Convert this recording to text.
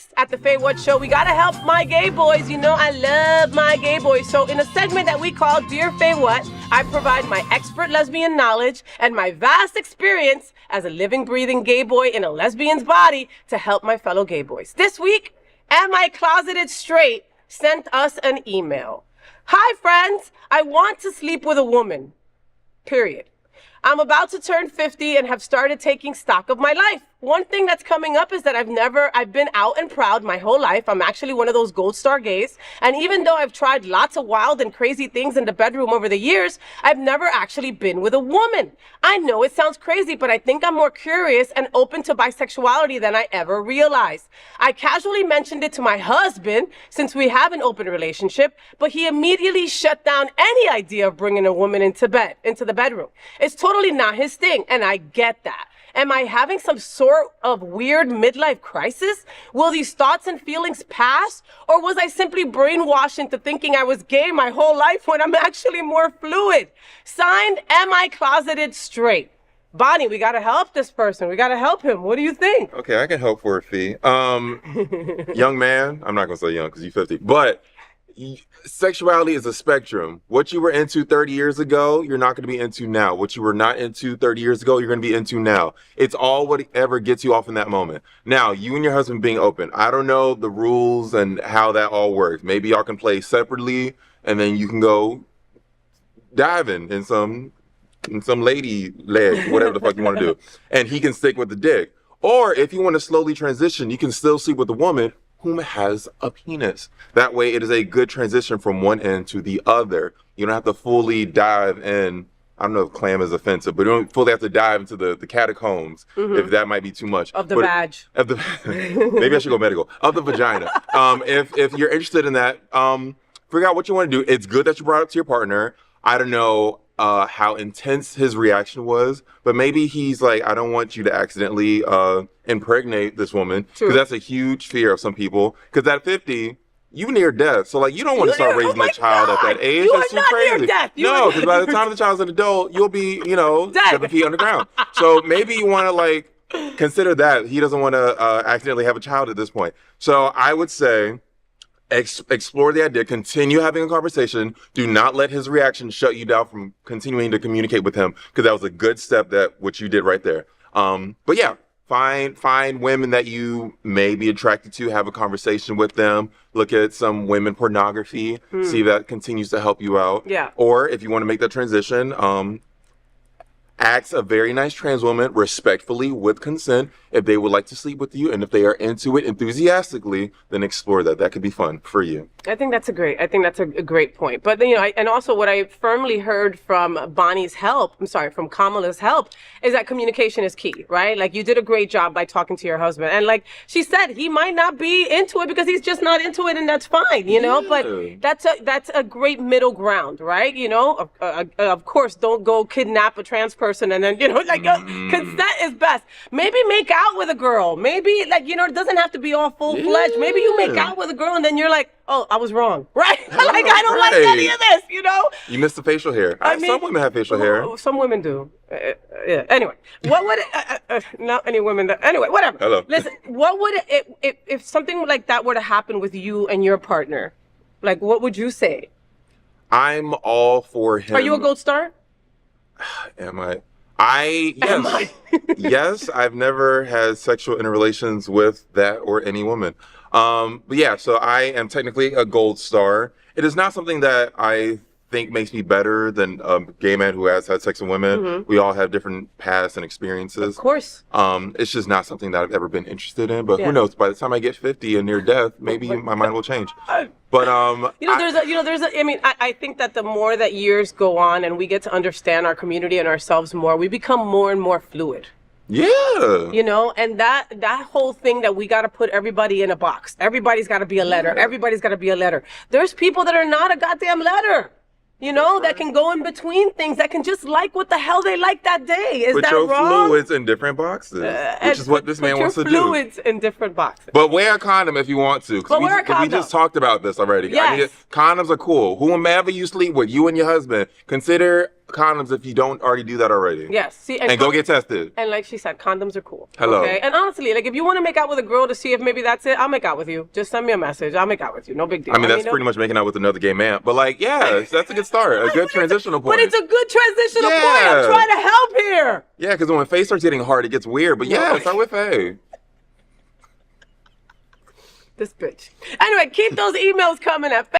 next at the FayWhat Show, we gotta help my gay boys. You know I love my gay boys. So in a segment that we call Dear FayWhat, I provide my expert lesbian knowledge and my vast experience as a living, breathing gay boy in a lesbian's body to help my fellow gay boys. This week, Am I Closeted Straight sent us an email. Hi friends, I want to sleep with a woman. Period. I'm about to turn 50 and have started taking stock of my life. One thing that's coming up is that I've been out and proud my whole life. I'm actually one of those gold star gays. And even though I've tried lots of wild and crazy things in the bedroom over the years, I've never actually been with a woman. I know it sounds crazy, but I think I'm more curious and open to bisexuality than I ever realized. I casually mentioned it to my husband since we have an open relationship, but he immediately shut down any idea of bringing a woman into the bedroom. It's totally not his thing, and I get that. Am I having some sort of weird midlife crisis? Will these thoughts and feelings pass? Or was I simply brainwashed into thinking I was gay my whole life when I'm actually more fluid? Signed, Am I Closeted Straight? Bonnie, we gotta help this person. We gotta help him. What do you think? Okay, I can help for a fee. Young man, I'm not gonna say young because you're 50, but sexuality is a spectrum. What you were into 30 years ago, you're not going to be into now. What you were not into 30 years ago, you're going to be into now. It's all whatever gets you off in that moment. Now, you and your husband being open. I don't know the rules and how that all works. Maybe y'all can play separately and then you can go diving in some lady leg, whatever the fuck you want to do. And he can stick with the dick. Or if you want to slowly transition, you can still sleep with the woman whom has a penis. That way it is a good transition from one end to the other. You don't have to fully dive in. I don't know if clam is offensive, but you don't fully have to dive into the catacombs if that might be too much. Of the badge. Maybe I should go medical. Of the vagina. If you're interested in that, figure out what you want to do. It's good that you brought it up to your partner. I don't know how intense his reaction was, but maybe he's like, I don't want you to accidentally impregnate this woman, because that's a huge fear of some people. Because at 50, you near death, so like you don't want to start raising a child at that age. That's too crazy. Near death. No, because by the time the child's an adult, you'll be 7 feet underground. So maybe you want to like consider that he doesn't want to accidentally have a child at this point. So I would say, explore the idea, continue having a conversation. Do not let his reaction shut you down from continuing to communicate with him, because that was a good step what you did right there. But yeah, find women that you may be attracted to, have a conversation with them, look at some women pornography, see if that continues to help you out. Yeah. Or if you want to make that transition, ask a very nice trans woman respectfully with consent if they would like to sleep with you, and if they are into it enthusiastically, then explore that. That could be fun for you. I think that's a great point. But and also what I firmly heard from from Kamala's help, is that communication is key, right? Like you did a great job by talking to your husband, and like she said, he might not be into it because he's just not into it, and that's fine, But that's a great middle ground, right? Of course, don't go kidnap a trans person and then consent is best. Maybe make out with a girl. Maybe it doesn't have to be all full-fledged. Maybe you make out with a girl and then you're like, oh, I was wrong, right? I don't like any of this, You missed the facial hair. Some women have facial hair. Some women do. Yeah. Anyway, what would not any women that, anyway, whatever. Hello. Listen, what would if something like that were to happen with you and your partner, like what would you say? I'm all for him. Are you a gold star? Am I? Yes. Yes, I've never had sexual interrelations with that or any woman. But yeah, so I am technically a gold star. It is not something that I think makes me better than a gay man who has had sex with women. We all have different paths and experiences. Of course. It's just not something that I've ever been interested in. But who knows? By the time I get 50 and near death, maybe my mind will change. But I think that the more that years go on and we get to understand our community and ourselves more, we become more and more fluid. Yeah. And that whole thing that we got to put everybody in a box. Everybody's got to be a letter. Everybody's got to be a letter. There's people that are not a goddamn letter. That can go in between things, that can just like what the hell they like that day. Is that wrong? Put your fluids in different boxes, which is what this man wants to do. Put your fluids in different boxes. But wear a condom if you want to. But wear a condom. We just talked about this already. Yes. Condoms are cool. Whomever you sleep with, you and your husband, consider condoms if you don't already do that already. Yes. See, And go get tested. And like she said, condoms are cool. Hello. Okay. And honestly, like if you want to make out with a girl to see if maybe that's it, I'll make out with you. Just send me a message. I'll make out with you. No big deal. I mean, that's pretty much making out with another gay man. But like, yeah, that's a good start. A good transitional point. But it's a good transitional point. I'm trying to help here. Yeah, because when Faye starts getting hard, it gets weird. But yeah, start with Faye. This bitch. Anyway, keep those emails coming at